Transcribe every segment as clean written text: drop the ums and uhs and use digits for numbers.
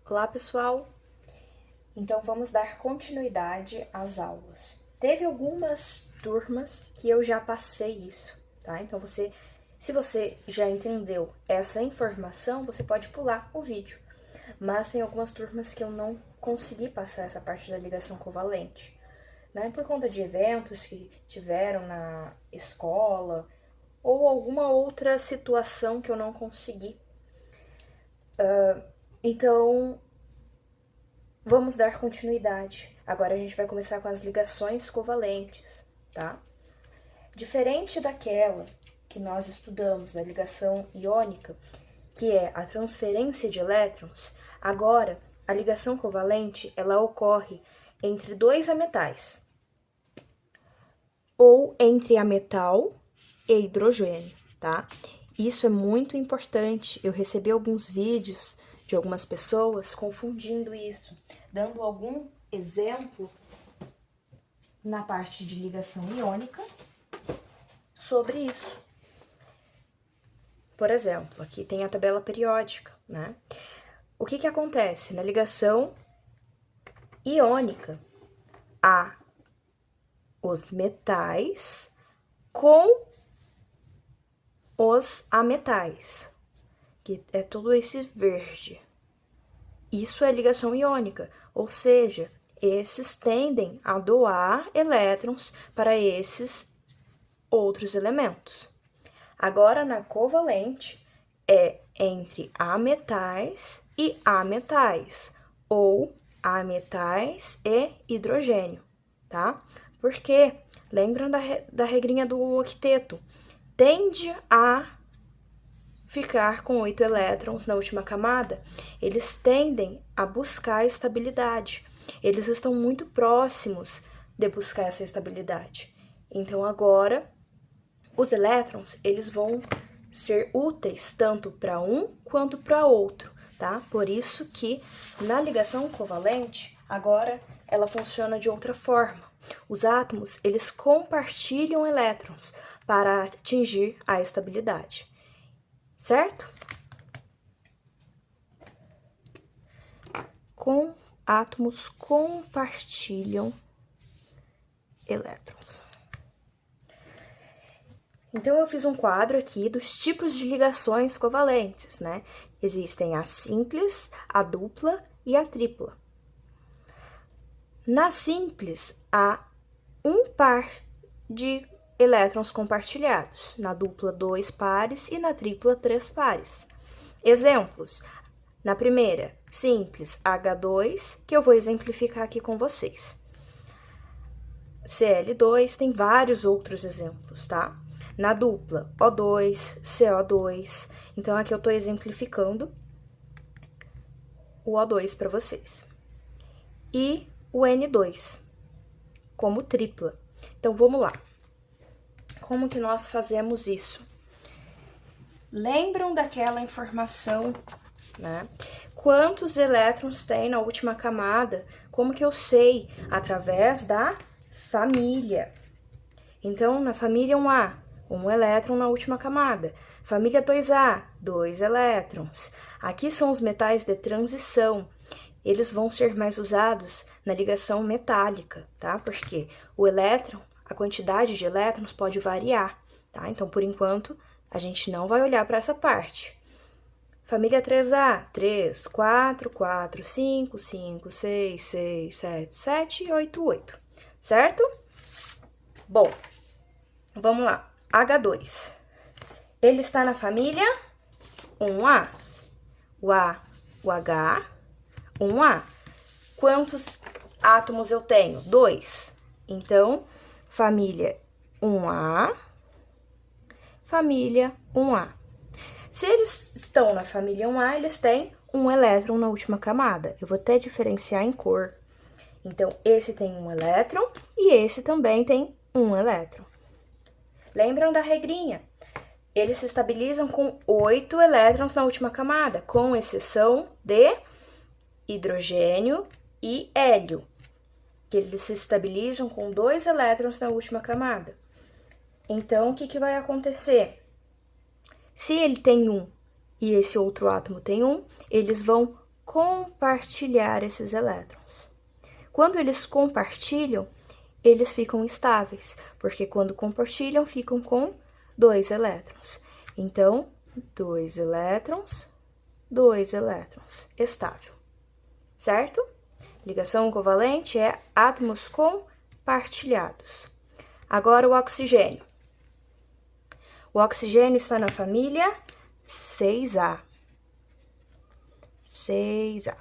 Olá, pessoal! Então, vamos dar continuidade às aulas. Teve algumas turmas que eu já passei isso, tá? Então, se você já entendeu essa informação, você pode pular o vídeo. Mas tem algumas turmas que eu não consegui passar essa parte da ligação covalente, né? Por conta de eventos que tiveram na escola ou alguma outra situação que eu não consegui. Então, vamos dar continuidade. Agora a gente vai começar com as ligações covalentes, tá? Diferente daquela que nós estudamos da ligação iônica, que é a transferência de elétrons, agora a ligação covalente ela ocorre entre dois ametais, ou entre ametal e hidrogênio, tá? Isso é muito importante. Eu recebi alguns vídeos de algumas pessoas confundindo isso, dando algum exemplo na parte de ligação iônica sobre isso. Por exemplo, aqui tem a tabela periódica, né? O que acontece? Na ligação iônica, há os metais com os ametais, que é tudo esse verde. Isso é ligação iônica, ou seja, esses tendem a doar elétrons para esses outros elementos. Agora, na covalente, é entre ametais e ametais, ou ametais e hidrogênio, tá? Porque, lembram da regrinha do octeto? Tende a ficar com 8 elétrons na última camada, eles tendem a buscar estabilidade. Eles estão muito próximos de buscar essa estabilidade. Então, agora, os elétrons, eles vão ser úteis tanto para um quanto para outro, tá? Por isso que na ligação covalente, agora, ela funciona de outra forma. Os átomos, eles compartilham elétrons para atingir a estabilidade. Certo? Átomos compartilham elétrons. Então, eu fiz um quadro aqui dos tipos de ligações covalentes, né? Existem a simples, a dupla e a tripla. Na simples, há um par de elétrons compartilhados. Na dupla, 2 pares e na tripla, 3 pares. Exemplos. Na primeira, simples, H2, que eu vou exemplificar aqui com vocês. Cl2, tem vários outros exemplos, tá? Na dupla, O2, CO2. Então, aqui eu tô exemplificando o O2 para vocês. E o N2, como tripla. Então, vamos lá. Como que nós fazemos isso? Lembram daquela informação, né? Quantos elétrons tem na última camada? Como que eu sei? Através da família. Então, na família 1A, 1 elétron na última camada. Família 2A, 2 elétrons. Aqui são os metais de transição. Eles vão ser mais usados na ligação metálica, tá? Porque o elétron, a quantidade de elétrons pode variar, tá? Então, por enquanto, a gente não vai olhar para essa parte. Família 3A, 3, 4, 4, 5, 5, 6, 6, 7, 7 e 8, 8. Certo? Bom, vamos lá. H2. Ele está na família 1A. O A, o H, 1A. Quantos átomos eu tenho? 2. Então, família 1A, família 1A. Se eles estão na família 1A, eles têm um elétron na última camada. Eu vou até diferenciar em cor. Então, esse tem um elétron e esse também tem um elétron. Lembram da regrinha? Eles se estabilizam com 8 elétrons na última camada, com exceção de hidrogênio e hélio, que eles se estabilizam com 2 elétrons na última camada. Então, o que vai acontecer? Se ele tem um e esse outro átomo tem um, eles vão compartilhar esses elétrons. Quando eles compartilham, eles ficam estáveis, porque quando compartilham, ficam com 2 elétrons. Então, 2 elétrons, estável, certo? Ligação covalente é átomos compartilhados. Agora, o oxigênio. O oxigênio está na família 6A. 6A.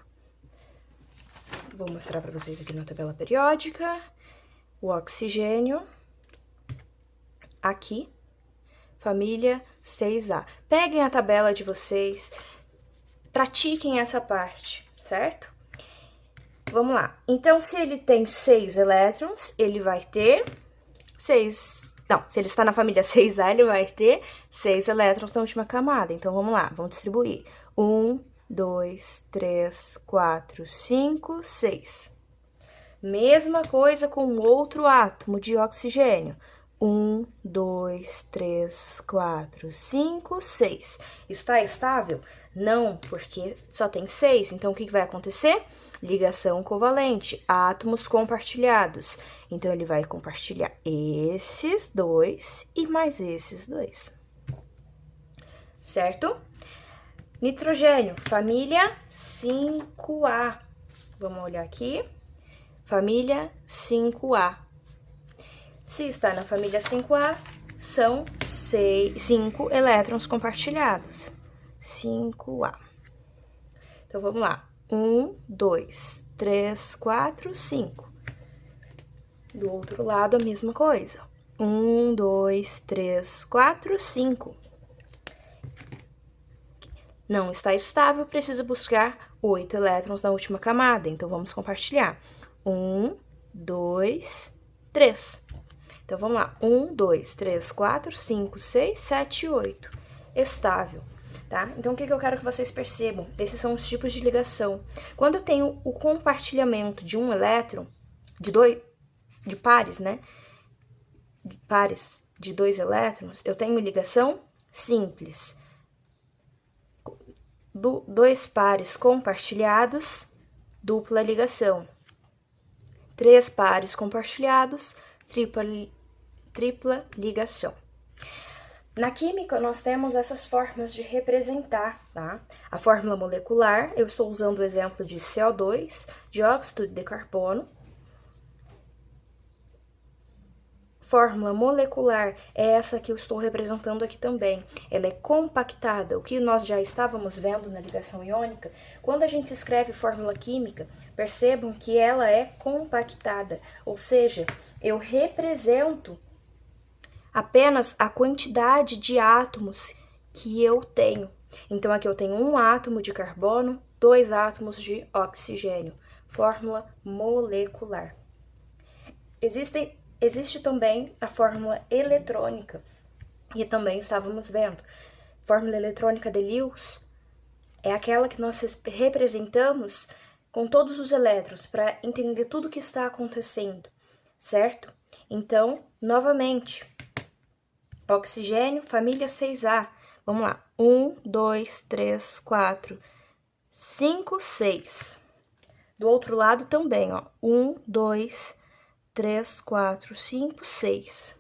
Vou mostrar para vocês aqui na tabela periódica. O oxigênio, aqui, família 6A. Peguem a tabela de vocês, pratiquem essa parte, certo? Vamos lá. Então, se ele tem 6 elétrons, ele vai ter 6... Não, se ele está na família 6A, ele vai ter 6 elétrons na última camada. Então, vamos lá, vamos distribuir. 1, 2, 3, 4, 5, 6. Mesma coisa com outro átomo de oxigênio. 1, 2, 3, 4, 5, 6. Está estável? Não, porque só tem 6. Então, o que vai acontecer? Ligação covalente, átomos compartilhados. Então, ele vai compartilhar esses 2 e mais esses 2. Certo? Nitrogênio, família 5A. Vamos olhar aqui. Família 5A. Se está na família 5A, são 5 elétrons compartilhados. 5A. Então, vamos lá. 1, 2, 3, 4, 5. Do outro lado, a mesma coisa. 1, 2, 3, 4, 5. Não está estável, precisa buscar 8 elétrons na última camada. Então, vamos compartilhar. 1, 2, 3. Então, vamos lá. 1, 2, 3, 4, 5, 6, 7, 8. Estável, tá? Então, o que eu quero que vocês percebam? Esses são os tipos de ligação. Quando eu tenho o compartilhamento de um elétron, de pares, né? De pares de 2 elétrons, eu tenho ligação simples. 2 pares compartilhados, dupla ligação. 3 pares compartilhados, tripla ligação. Na química, nós temos essas formas de representar, tá? A fórmula molecular, eu estou usando o exemplo de CO2, dióxido de carbono. Fórmula molecular é essa que eu estou representando aqui também. Ela é compactada, o que nós já estávamos vendo na ligação iônica. Quando a gente escreve fórmula química, percebam que ela é compactada, ou seja, eu represento apenas a quantidade de átomos que eu tenho. Então, aqui eu tenho um átomo de carbono, 2 átomos de oxigênio. Fórmula molecular. Existe também a fórmula eletrônica, e também estávamos vendo. Fórmula eletrônica de Lewis é aquela que nós representamos com todos os elétrons para entender tudo o que está acontecendo, certo? Então, novamente, oxigênio, família 6A. Vamos lá. 1, 2, 3, 4, 5, 6. Do outro lado também, ó. 1, 2, 3, 4, 5, 6.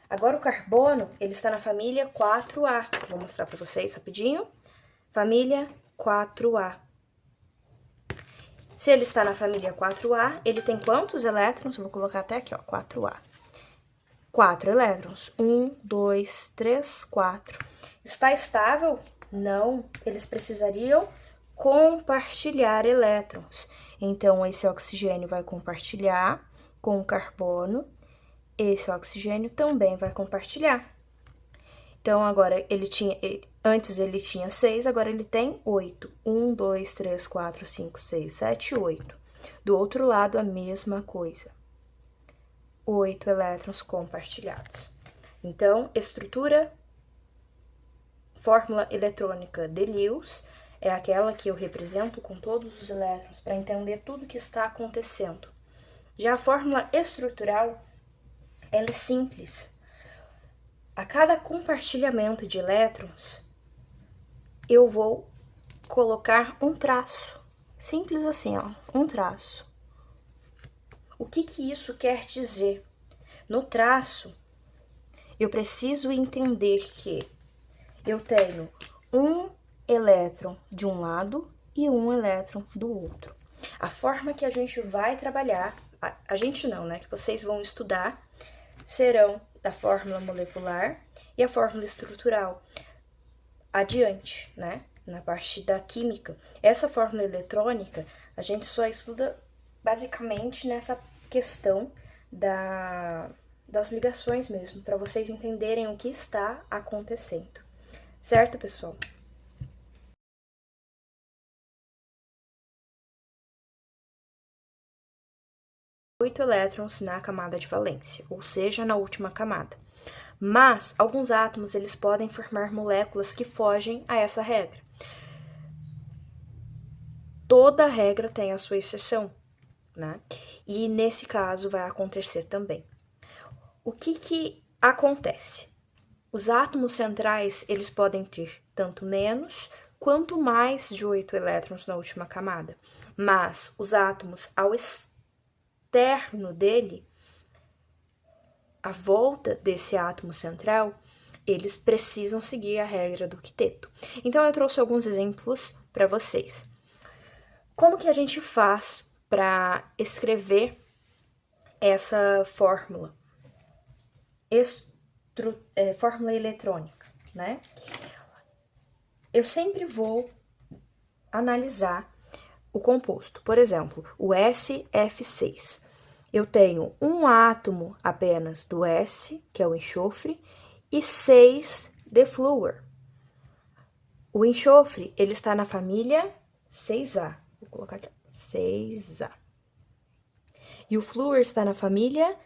Agora o carbono, ele está na família 4A. Vou mostrar para vocês rapidinho. Família 4A. Se ele está na família 4A, ele tem quantos elétrons? Eu vou colocar até aqui, ó, 4A. 4 elétrons. 1, 2, 3, 4. Está estável? Não. Eles precisariam compartilhar elétrons. Então, esse oxigênio vai compartilhar com o carbono, esse oxigênio também vai compartilhar. Então, agora, antes ele tinha 6, agora ele tem 8. 1, 2, 3, 4, 5, 6, 7, 8. Do outro lado, a mesma coisa. 8 elétrons compartilhados. Então, estrutura, fórmula eletrônica de Lewis, é aquela que eu represento com todos os elétrons para entender tudo o que está acontecendo. Já a fórmula estrutural, ela é simples. A cada compartilhamento de elétrons, eu vou colocar um traço. Simples assim, ó, um traço. O que isso quer dizer? No traço, eu preciso entender que eu tenho um elétron de um lado e um elétron do outro. A forma que a gente vai trabalhar, a gente não, né, que vocês vão estudar, serão da fórmula molecular e a fórmula estrutural adiante, né, na parte da química. Essa fórmula eletrônica, a gente só estuda basicamente nessa questão das ligações mesmo, para vocês entenderem o que está acontecendo. Certo, pessoal? Oito elétrons na camada de valência, ou seja, na última camada. Mas alguns átomos eles podem formar moléculas que fogem a essa regra. Toda regra tem a sua exceção, né? E nesse caso vai acontecer também. O que acontece? Os átomos centrais eles podem ter tanto menos quanto mais de 8 elétrons na última camada, mas os átomos ao externo dele, à volta desse átomo central, eles precisam seguir a regra do quinteto. Então eu trouxe alguns exemplos para vocês. Como que a gente faz para escrever essa fórmula? Fórmula eletrônica, né? Eu sempre vou analisar o composto. Por exemplo, o SF6. Eu tenho um átomo apenas do S, que é o enxofre, e 6 de flúor. O enxofre, ele está na família 6A. Vou colocar aqui, 6A. E o flúor está na família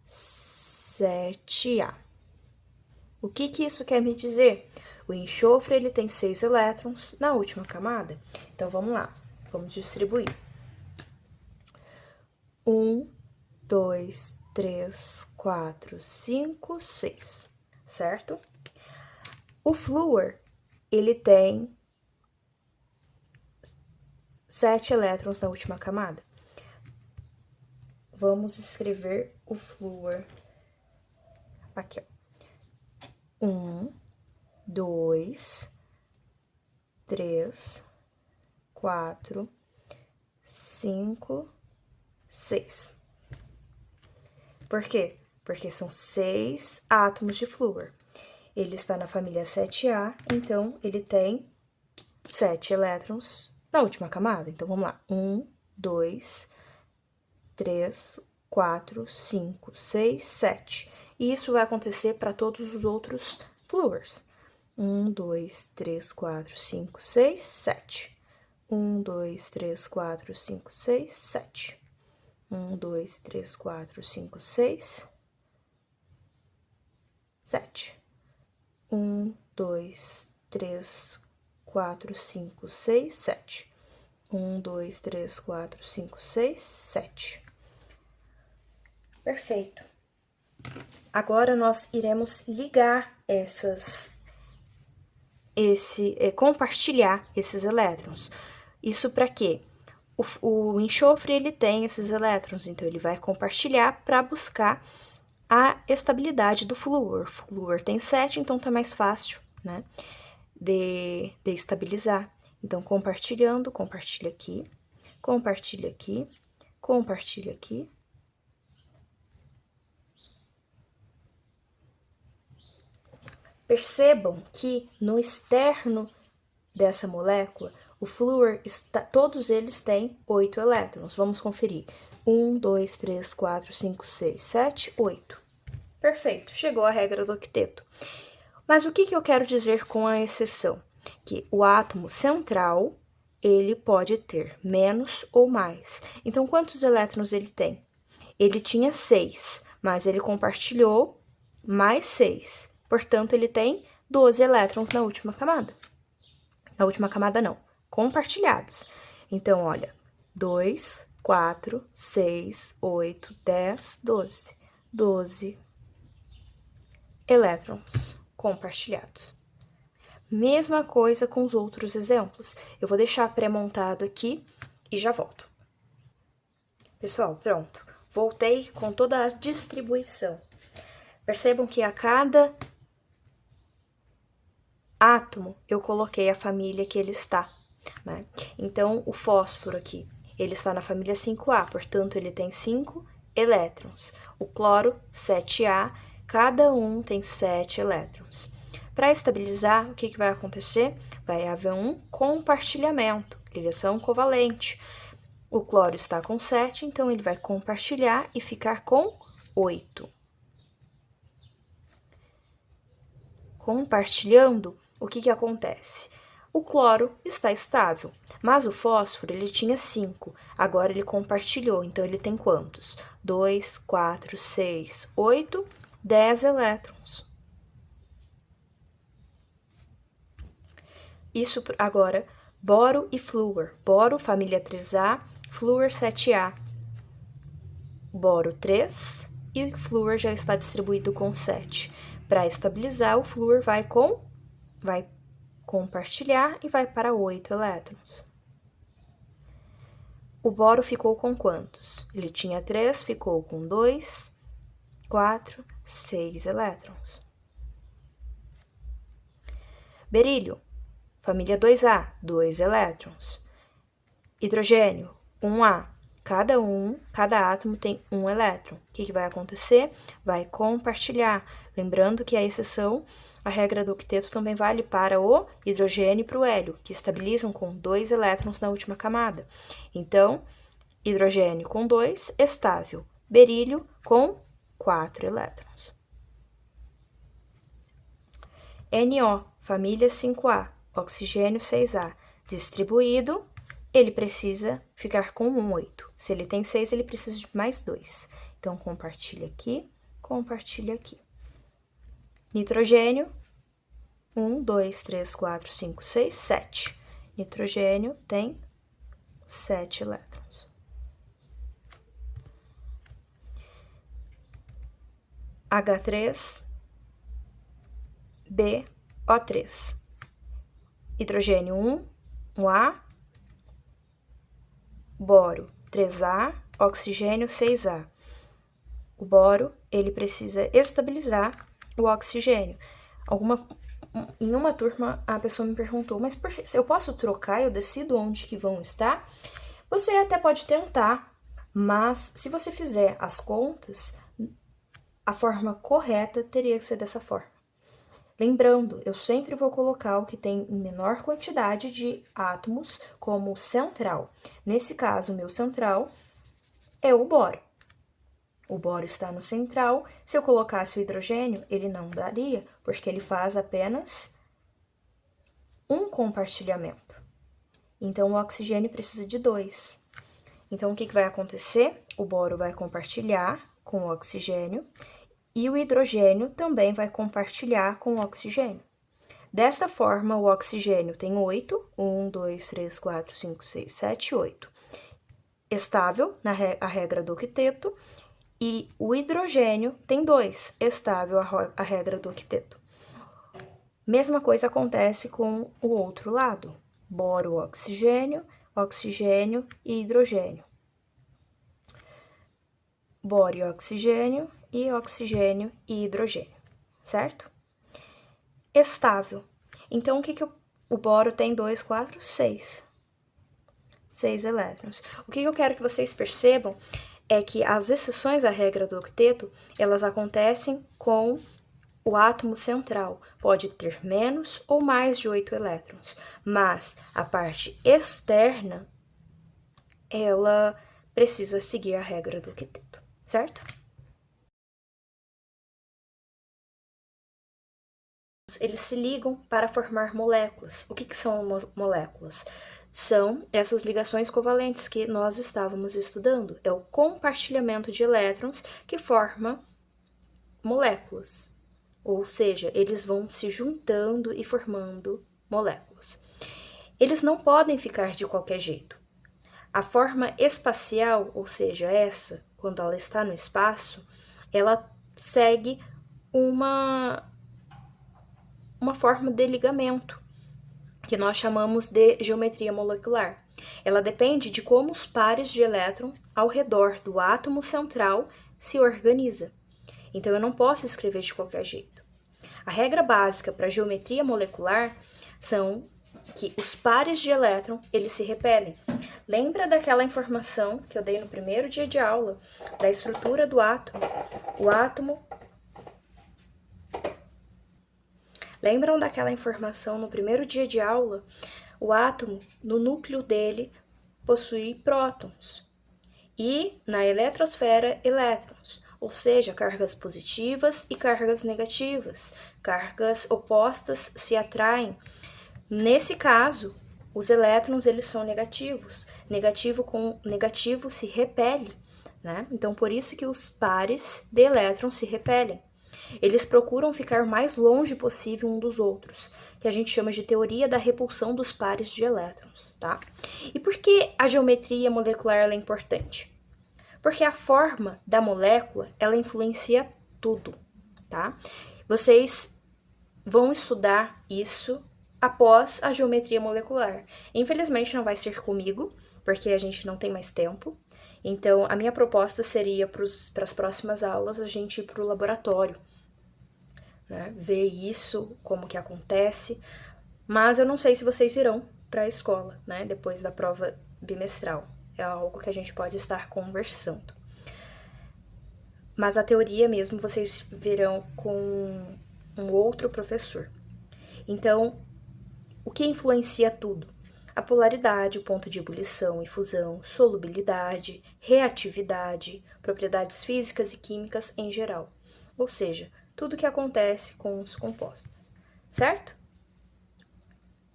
7A. O que isso quer me dizer? O enxofre ele tem 6 elétrons na última camada. Então, vamos lá. Vamos distribuir. 1, 2, 3, 4, 5, 6. Certo? O flúor, ele tem 7 elétrons na última camada. Vamos escrever o flúor aqui, ó. 1, 2, 3, 4, 5, 6. Por quê? Porque são 6 átomos de flúor. Ele está na família 7A, então ele tem 7 elétrons na última camada. Então, vamos lá. 1, 2, 3, 4, 5, 6, 7. E isso vai acontecer para todos os outros flúors. 1, 2, 3, 4, 5, 6, 7. 1, 2, 3, 4, 5, 6, 7. 1, 2, 3, 4, 5, 6, 7. 1, 2, 3, 4, 5, 6, 7. 1, 2, 3, 4, 5, 6, 7. Perfeito. Agora, nós iremos ligar compartilhar esses elétrons. Isso para quê? O enxofre, ele tem esses elétrons, então ele vai compartilhar para buscar a estabilidade do flúor. O flúor tem 7, então tá mais fácil, né, de estabilizar. Então, compartilhando, compartilha aqui, compartilha aqui, compartilha aqui. Percebam que no externo dessa molécula, o flúor, todos eles têm 8 elétrons. Vamos conferir. 1, 2, 3, 4, 5, 6, 7, 8. Perfeito, chegou a regra do octeto. Mas o que eu quero dizer com a exceção? Que o átomo central, ele pode ter menos ou mais. Então, quantos elétrons ele tem? Ele tinha 6, mas ele compartilhou mais 6. Portanto, ele tem 12 elétrons na última camada. Na última camada, não. Compartilhados. Então, olha. 2, 4, 6, 8, 10, 12. 12 elétrons compartilhados. Mesma coisa com os outros exemplos. Eu vou deixar pré-montado aqui e já volto. Pessoal, pronto. Voltei com toda a distribuição. Percebam que a cada átomo eu coloquei a família que ele está, né? Então, o fósforo aqui, ele está na família 5A, portanto, ele tem 5 elétrons. O cloro, 7A, cada um tem 7 elétrons. Para estabilizar, o que vai acontecer? Vai haver um compartilhamento, ligação covalente. O cloro está com 7, então ele vai compartilhar e ficar com 8. Compartilhando, o que acontece? O cloro está estável, mas o fósforo ele tinha 5, agora ele compartilhou, então ele tem quantos? 2, 4, 6, 8, 10 elétrons. Isso agora, boro e flúor. Boro, família 3A, flúor 7A. Boro 3 e flúor já está distribuído com 7. Para estabilizar, o flúor vai compartilhar e vai para 8 elétrons. O boro ficou com quantos? Ele tinha 3, ficou com 2, 4, 6 elétrons. Berílio, família 2A, 2 elétrons. Hidrogênio, 1A. Cada átomo tem 1 elétron. O que vai acontecer? Vai compartilhar. Lembrando que a exceção, a regra do octeto também vale para o hidrogênio e para o hélio, que estabilizam com 2 elétrons na última camada. Então, hidrogênio com 2, estável. Berílio com 4 elétrons. NO, família 5A, oxigênio 6A, distribuído, ele precisa ficar com 8. Se ele tem 6, ele precisa de mais 2. Então, compartilha aqui, compartilha aqui. Nitrogênio, 1, 2, 3, 4, 5, 6, 7. Nitrogênio tem 7 elétrons. H3, BO3. Hidrogênio 1, 1A, boro 3A, oxigênio 6A. O boro, ele precisa estabilizar o oxigênio. Em uma turma, a pessoa me perguntou, mas eu posso trocar, eu decido onde que vão estar? Você até pode tentar, mas se você fizer as contas, a forma correta teria que ser dessa forma. Lembrando, eu sempre vou colocar o que tem em menor quantidade de átomos como central. Nesse caso, o meu central é o boro. O boro está no central. Se eu colocasse o hidrogênio, ele não daria, porque ele faz apenas um compartilhamento. Então, o oxigênio precisa de 2. Então, o que vai acontecer? O boro vai compartilhar com o oxigênio e o hidrogênio também vai compartilhar com o oxigênio. Desta forma, o oxigênio tem 8, 1, 2, 3, 4, 5, 6, 7, 8. Estável, a regra do octeto, e o hidrogênio tem 2, estável, a regra do octeto. Mesma coisa acontece com o outro lado, boro, oxigênio, oxigênio e hidrogênio. Boro e oxigênio e hidrogênio, certo? Estável. Então, o que o boro tem? 2, 4, 6. 6 elétrons. O que eu quero que vocês percebam é que as exceções à regra do octeto, elas acontecem com o átomo central. Pode ter menos ou mais de 8 elétrons, mas a parte externa, ela precisa seguir a regra do octeto, certo? Eles se ligam para formar moléculas. O que são moléculas? São essas ligações covalentes que nós estávamos estudando. É o compartilhamento de elétrons que forma moléculas. Ou seja, eles vão se juntando e formando moléculas. Eles não podem ficar de qualquer jeito. A forma espacial, ou seja, essa, quando ela está no espaço, ela segue uma forma de ligamento. que nós chamamos de geometria molecular. Ela depende de como os pares de elétron ao redor do átomo central se organizam. Então, eu não posso escrever de qualquer jeito. A regra básica para a geometria molecular são que os pares de elétron, eles se repelem. Lembra daquela informação que eu dei no primeiro dia de aula, da estrutura do átomo? O átomo... Lembram daquela informação no primeiro dia de aula? O átomo, no núcleo dele, possui prótons. E na eletrosfera, elétrons. Ou seja, cargas positivas e cargas negativas. Cargas opostas se atraem. Nesse caso, os elétrons eles são negativos. Negativo com negativo se repele, né? Então, por isso que os pares de elétrons se repelem. Eles procuram ficar mais longe possível um dos outros, que a gente chama de teoria da repulsão dos pares de elétrons, tá? E por que a geometria molecular é importante? Porque a forma da molécula, ela influencia tudo, tá? Vocês vão estudar isso após a geometria molecular. Infelizmente não vai ser comigo, porque a gente não tem mais tempo. Então, a minha proposta seria para as próximas aulas a gente ir para o laboratório, né? Ver isso, como que acontece. Mas eu não sei se vocês irão para a escola, né? Depois da prova bimestral. É algo que a gente pode estar conversando. Mas a teoria mesmo vocês verão com um outro professor. Então, o que influencia tudo? A polaridade, o ponto de ebulição e fusão, solubilidade, reatividade, propriedades físicas e químicas em geral. Ou seja, tudo que acontece com os compostos, certo?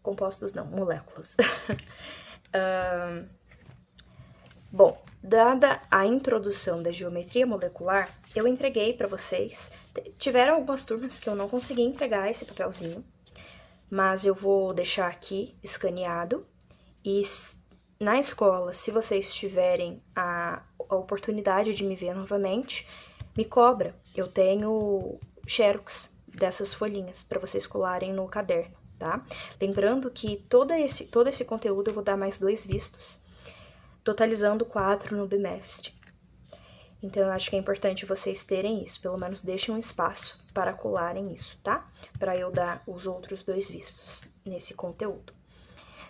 Compostos não, moléculas. Bom, dada a introdução da geometria molecular, eu entreguei para vocês. Tiveram algumas turmas que eu não consegui entregar esse papelzinho, mas eu vou deixar aqui escaneado. E na escola, se vocês tiverem a oportunidade de me ver novamente, me cobra. Eu tenho xerox dessas folhinhas para vocês colarem no caderno, tá? Lembrando que todo esse conteúdo eu vou dar mais 2 vistos, totalizando 4 no bimestre. Então, eu acho que é importante vocês terem isso, pelo menos deixem um espaço para colarem isso, tá? Para eu dar os outros 2 vistos nesse conteúdo.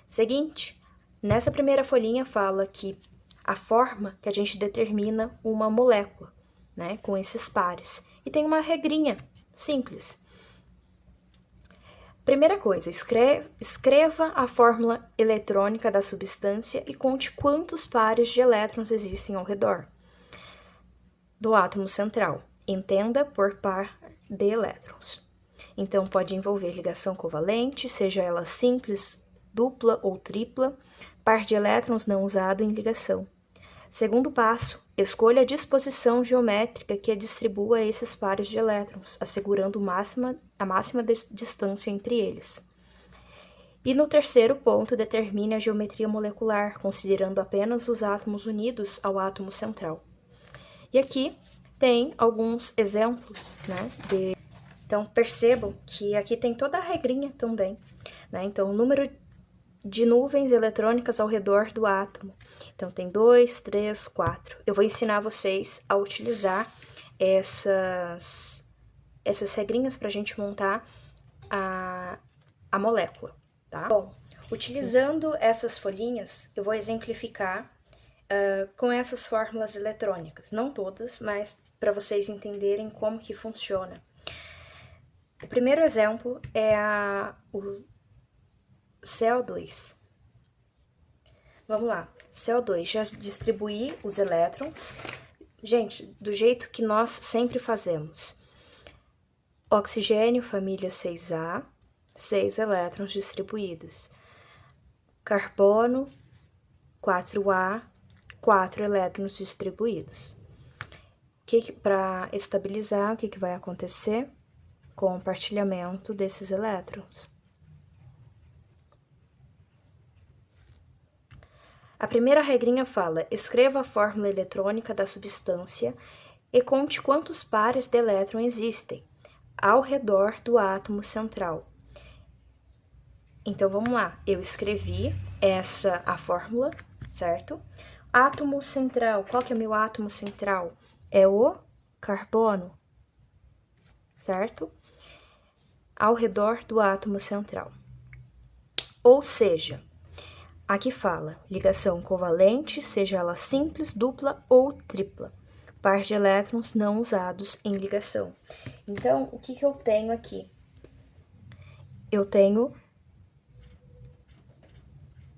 Seguinte, nessa primeira folhinha fala que a forma que a gente determina uma molécula, né, com esses pares. E tem uma regrinha simples. Primeira coisa, escreva a fórmula eletrônica da substância e conte quantos pares de elétrons existem ao redor do átomo central. Entenda por par de elétrons. Então, pode envolver ligação covalente, seja ela simples, dupla ou tripla, par de elétrons não usado em ligação. Segundo passo, escolha a disposição geométrica que distribua esses pares de elétrons, assegurando a máxima distância entre eles. E no terceiro ponto, determine a geometria molecular, considerando apenas os átomos unidos ao átomo central. E aqui tem alguns exemplos, né? Então, percebam que aqui tem toda a regrinha também, né? Então, o número de nuvens eletrônicas ao redor do átomo. Então, tem 2, 3, 4. Eu vou ensinar vocês a utilizar essas regrinhas para a gente montar a molécula, tá? Bom, utilizando essas folhinhas, eu vou exemplificar com essas fórmulas eletrônicas. Não todas, mas para vocês entenderem como que funciona. O primeiro exemplo é o CO2. Vamos lá, CO2, já distribuí os elétrons. Gente, do jeito que nós sempre fazemos. Oxigênio, família 6A, 6 elétrons distribuídos. Carbono, 4A, 4 elétrons distribuídos. Para estabilizar, o que vai acontecer? Compartilhamento desses elétrons. A primeira regrinha fala: escreva a fórmula eletrônica da substância e conte quantos pares de elétron existem ao redor do átomo central. Então, vamos lá. Eu escrevi a fórmula, certo? Átomo central. Qual que é o meu átomo central? É o carbono, certo? Ao redor do átomo central. Ou seja, aqui fala ligação covalente, seja ela simples, dupla ou tripla. Par de elétrons não usados em ligação. Então, o que eu tenho aqui? Eu tenho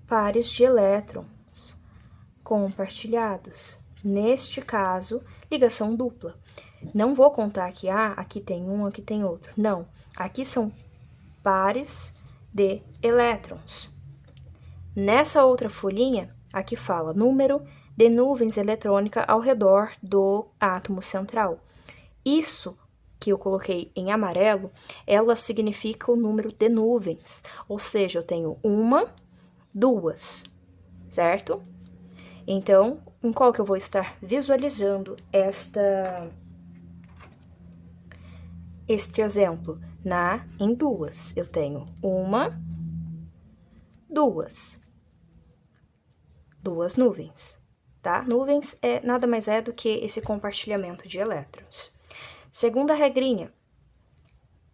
pares de elétrons compartilhados. Neste caso, ligação dupla. Não vou contar que aqui tem um, aqui tem outro. Não, aqui são pares de elétrons. Nessa outra folhinha, aqui fala número de nuvens eletrônicas ao redor do átomo central. Isso que eu coloquei em amarelo, ela significa o número de nuvens. Ou seja, eu tenho uma, duas, certo? Então, em qual que eu vou estar visualizando este exemplo? Em duas. Eu tenho uma, duas nuvens, tá? Nuvens nada mais é do que esse compartilhamento de elétrons. Segunda regrinha,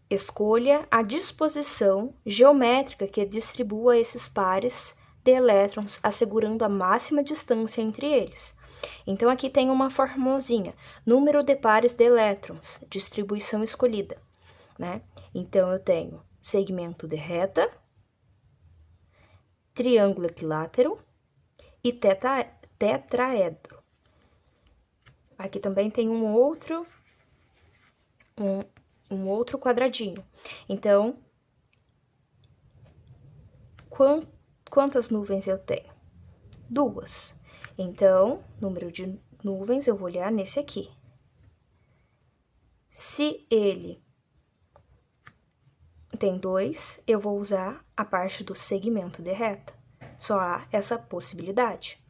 escolha a disposição geométrica que distribua esses pares de elétrons, assegurando a máxima distância entre eles. Então, aqui tem uma formulazinha, número de pares de elétrons, distribuição escolhida, né? Então, eu tenho segmento de reta, triângulo equilátero e tetraedro. Aqui também tem um outro quadradinho. Então, quantas nuvens eu tenho? Duas. Então, número de nuvens eu vou olhar nesse aqui. Se ele tem dois, eu vou usar a parte do segmento de reta. Só há essa possibilidade.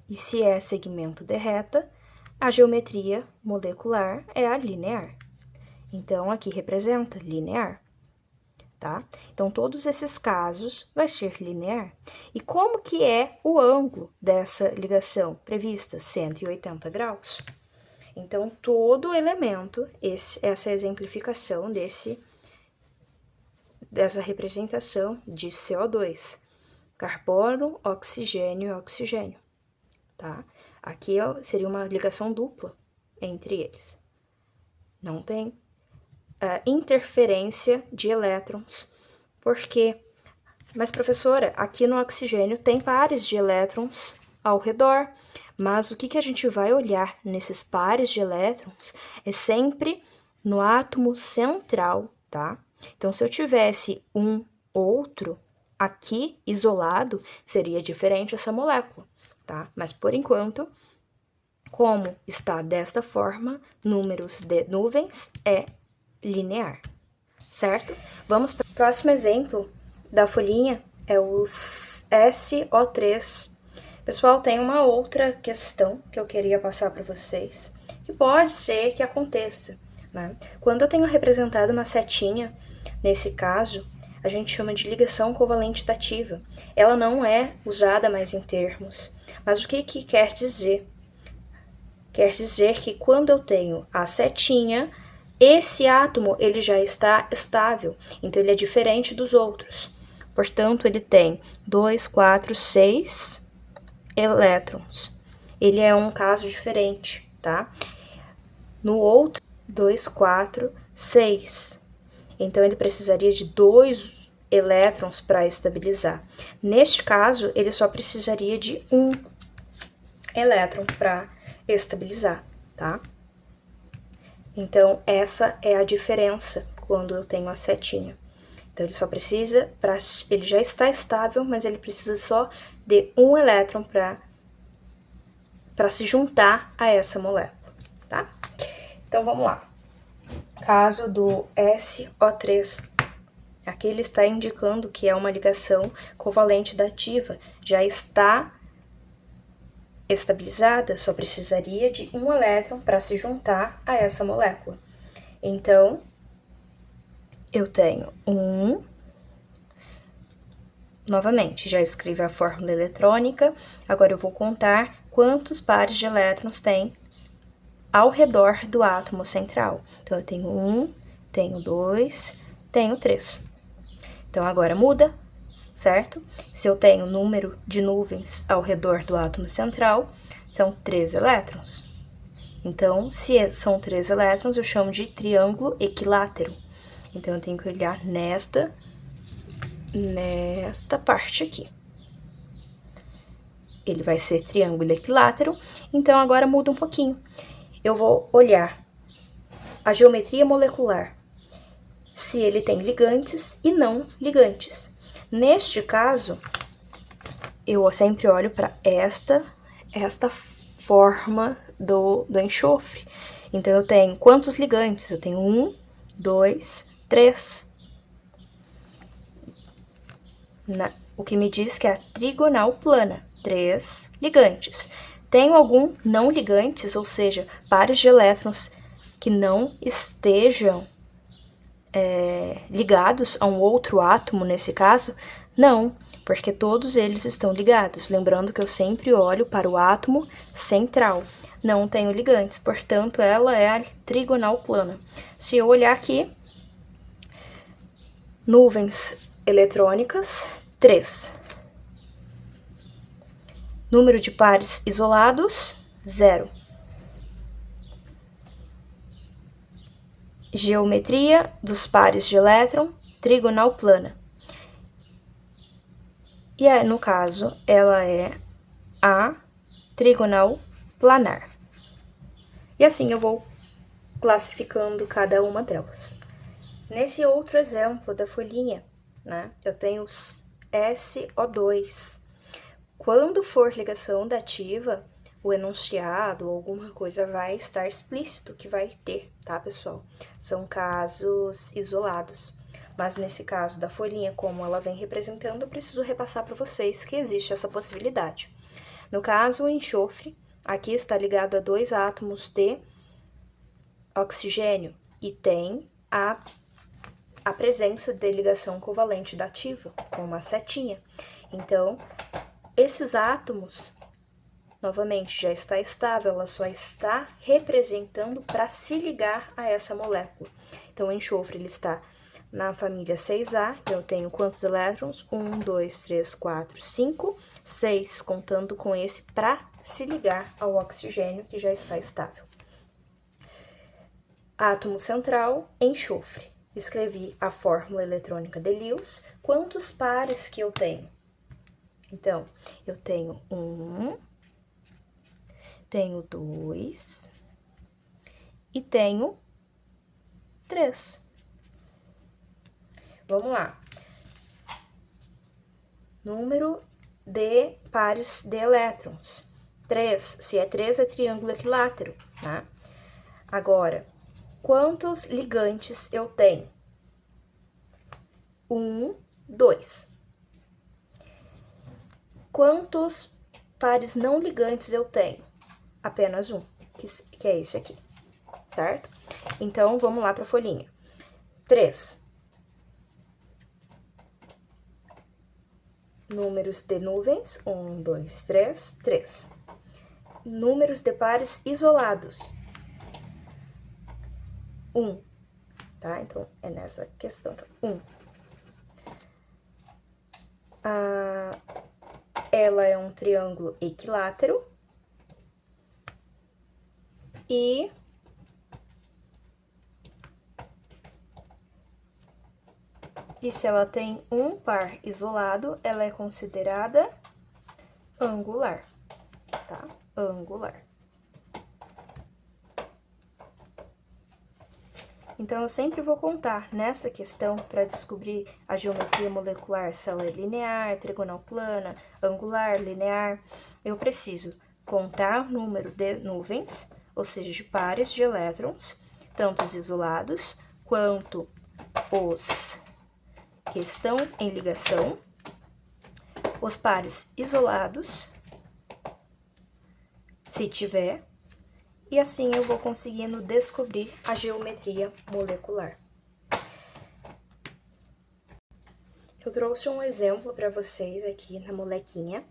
E se é segmento de reta, a geometria molecular é a linear. Então, aqui representa linear, tá? Então, todos esses casos vai ser linear. E como que é o ângulo dessa ligação prevista? 180 graus. Então, todo elemento, essa exemplificação dessa representação de CO2, carbono, oxigênio e oxigênio, tá? Aqui seria uma ligação dupla entre eles. Não tem interferência de elétrons, porque... Mas, professora, aqui no oxigênio tem pares de elétrons ao redor, mas o que a gente vai olhar nesses pares de elétrons é sempre no átomo central, tá? Então, se eu tivesse um outro aqui isolado, seria diferente essa molécula, tá? Mas, por enquanto, como está desta forma, números de nuvens é linear, certo? Vamos para o próximo exemplo da folhinha, é os SO3. Pessoal, tem uma outra questão que eu queria passar para vocês, que pode ser que aconteça, né? Quando eu tenho representado uma setinha, nesse caso, a gente chama de ligação covalente dativa. Ela não é usada mais em termos, mas o que quer dizer? Quer dizer que quando eu tenho a setinha, esse átomo ele já está estável, então ele é diferente dos outros. Portanto, ele tem 2, 4, 6 elétrons. Ele é um caso diferente, tá? No outro, 2, 4, 6. Então, ele precisaria de 2 elétrons para estabilizar. Neste caso, ele só precisaria de 1 elétron para estabilizar, tá? Então, essa é a diferença quando eu tenho a setinha. Então, ele só precisa, ele já está estável, mas ele precisa só de 1 elétron para se juntar a essa molécula, tá? Então, vamos lá. Caso do SO3. Aqui ele está indicando que é uma ligação covalente dativa. Já está estabilizada, só precisaria de 1 elétron para se juntar a essa molécula. Então, eu tenho novamente, já escrevi a fórmula eletrônica, agora eu vou contar quantos pares de elétrons tem ao redor do átomo central. Então, eu tenho 1, tenho 2, tenho 3. Então, agora muda, certo? Se eu tenho número de nuvens ao redor do átomo central, são 3 elétrons. Então, se são 3 elétrons, eu chamo de triângulo equilátero. Então, eu tenho que olhar nesta parte aqui. Ele vai ser triângulo equilátero, então agora muda um pouquinho. Eu vou olhar a geometria molecular, se ele tem ligantes e não ligantes. Neste caso, eu sempre olho para esta forma do enxofre. Então, eu tenho quantos ligantes? Eu tenho 1, 2, 3. O que me diz que é a trigonal plana, 3 ligantes. Tenho algum não ligantes, ou seja, pares de elétrons que não estejam ligados a um outro átomo, nesse caso? Não, porque todos eles estão ligados. Lembrando que eu sempre olho para o átomo central. Não tenho ligantes, portanto, ela é a trigonal plana. Se eu olhar aqui, nuvens eletrônicas, 3. Número de pares isolados, 0. Geometria dos pares de elétron, trigonal plana. E no caso, ela é a trigonal planar. E assim eu vou classificando cada uma delas. Nesse outro exemplo da folhinha, né, eu tenho SO2. Quando for ligação dativa, o enunciado ou alguma coisa vai estar explícito que vai ter, tá, pessoal? São casos isolados. Mas nesse caso da folhinha, como ela vem representando, eu preciso repassar para vocês que existe essa possibilidade. No caso, o enxofre, aqui está ligado a 2 átomos de oxigênio e tem a presença de ligação covalente dativa, com uma setinha. Então, esses átomos, novamente, já está estável, ela só está representando para se ligar a essa molécula. Então, o enxofre ele está na família 6A, eu tenho quantos elétrons? 1, 2, 3, 4, 5, 6, contando com esse para se ligar ao oxigênio que já está estável. Átomo central, enxofre. Escrevi a fórmula eletrônica de Lewis. Quantos pares que eu tenho? Então, eu tenho 1, tenho 2 e tenho 3. Vamos lá. Número de pares de elétrons. 3. Se é 3, é triângulo equilátero, tá? Agora, quantos ligantes eu tenho? 1, 2. Quantos pares não ligantes eu tenho? Apenas um, que é esse aqui, certo? Então, vamos lá para a folhinha. 3. Números de nuvens, 1, 2, 3, 3. Números de pares isolados, 1, tá? Então, é nessa questão, 1. Ela é um triângulo equilátero e se ela tem um par isolado, ela é considerada angular, tá? Angular. Então, eu sempre vou contar nessa questão para descobrir a geometria molecular, se ela é linear, trigonal plana, angular, linear. Eu preciso contar o número de nuvens, ou seja, de pares de elétrons, tanto os isolados quanto os que estão em ligação, os pares isolados, se tiver, e assim eu vou conseguindo descobrir a geometria molecular. Eu trouxe um exemplo para vocês aqui na molequinha,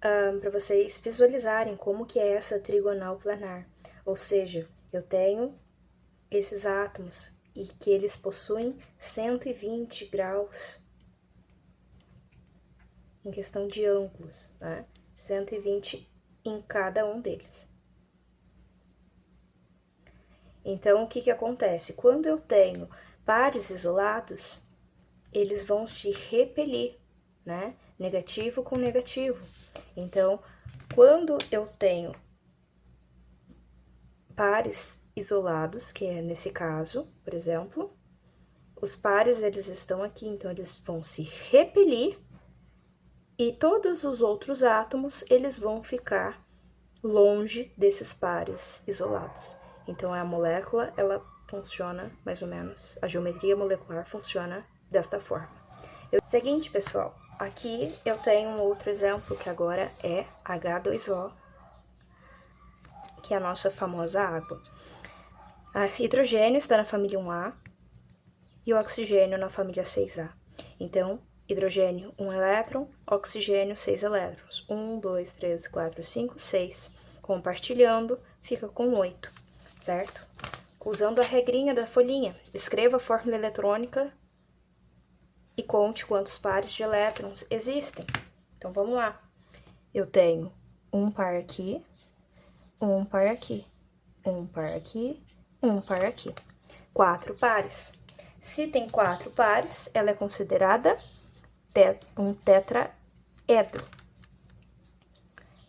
para vocês visualizarem como que é essa trigonal planar. Ou seja, eu tenho esses átomos e que eles possuem 120 graus em questão de ângulos, né? 120 em cada um deles. Então, o que que acontece? Quando eu tenho pares isolados, eles vão se repelir, né? Negativo com negativo. Então, quando eu tenho pares isolados, que é nesse caso, por exemplo, os pares eles estão aqui, então eles vão se repelir e todos os outros átomos eles vão ficar longe desses pares isolados. Então a molécula ela funciona mais ou menos, a geometria molecular funciona desta forma. Seguinte, pessoal, aqui eu tenho um outro exemplo que agora é H2O, que é a nossa famosa água. A hidrogênio está na família 1A e o oxigênio na família 6A. Então, hidrogênio, 1 elétron, oxigênio, 6 elétrons. 1, 2, 3, 4, 5, 6. Compartilhando, fica com 8, certo? Usando a regrinha da folhinha, escreva a fórmula eletrônica e conte quantos pares de elétrons existem. Então, vamos lá. Eu tenho um par aqui, um par aqui, um par aqui, um par aqui. 4 pares. Se tem 4 pares, ela é considerada um tetraedro.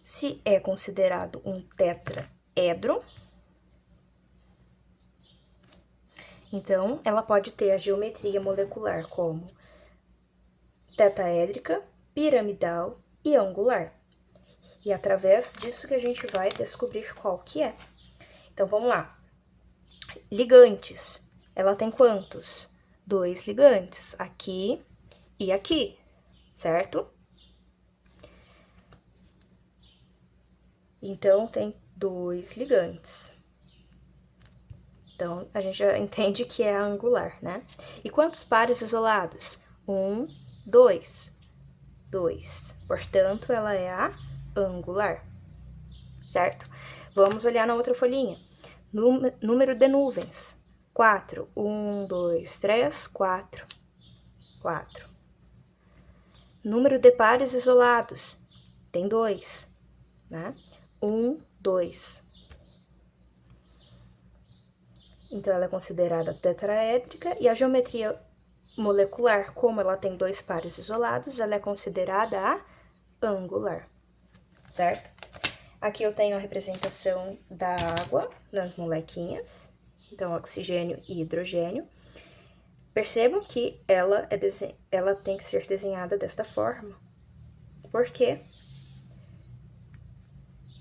Se é considerado um tetraedro, então ela pode ter a geometria molecular como tetaédrica, piramidal e angular. E é através disso que a gente vai descobrir qual que é. Então, vamos lá. Ligantes. Ela tem quantos? 2 ligantes, aqui e aqui, certo? Então, tem 2 ligantes. Então, a gente já entende que é a angular, né? E quantos pares isolados? 1, 2. 2. Portanto, ela é a angular, certo? Vamos olhar na outra folhinha. Número de nuvens. 4. 1, 2, 3, 4. 4. Número de pares isolados. Tem 2, né? 1, 2. Então, ela é considerada tetraédrica e a geometria molecular, como ela tem 2 pares isolados, ela é considerada a angular, certo? Aqui eu tenho a representação da água nas molequinhas, então oxigênio e hidrogênio. Percebam que ela tem que ser desenhada desta forma, porque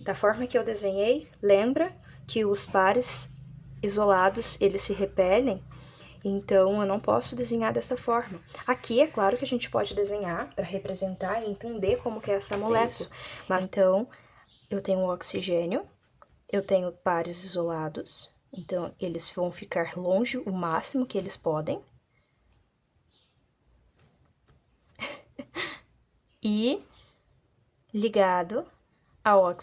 da forma que eu desenhei, lembra que os pares isolados, eles se repelem, então eu não posso desenhar dessa forma. Aqui é claro que a gente pode desenhar para representar e entender como que é essa molécula, mas então eu tenho o oxigênio, eu tenho pares isolados, então eles vão ficar longe o máximo que eles podem. E ligado ao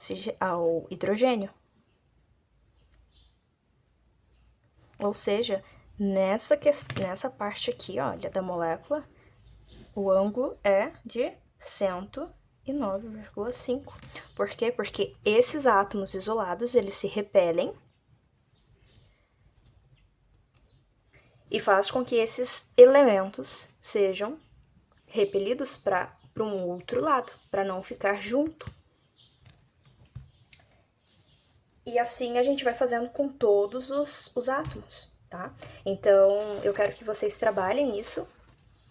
hidrogênio. Ou seja, nessa parte aqui, olha, da molécula, o ângulo é de 109,5. Por quê? Porque esses átomos isolados, eles se repelem e faz com que esses elementos sejam repelidos para um outro lado, para não ficar junto. E assim a gente vai fazendo com todos os átomos, tá? Então, eu quero que vocês trabalhem isso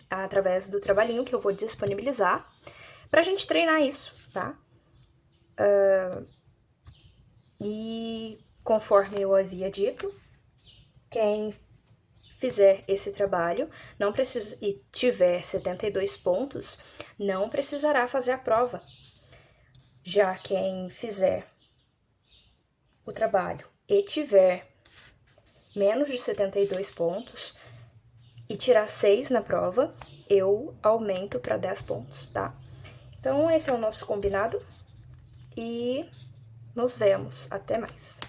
através do trabalhinho que eu vou disponibilizar pra gente treinar isso, tá? E conforme eu havia dito, quem fizer esse trabalho não precisa, e tiver 72 pontos, não precisará fazer a prova. Já quem fizer o trabalho e tiver menos de 72 pontos, e tirar 6 na prova, eu aumento para 10 pontos, tá? Então, esse é o nosso combinado e nos vemos. Até mais!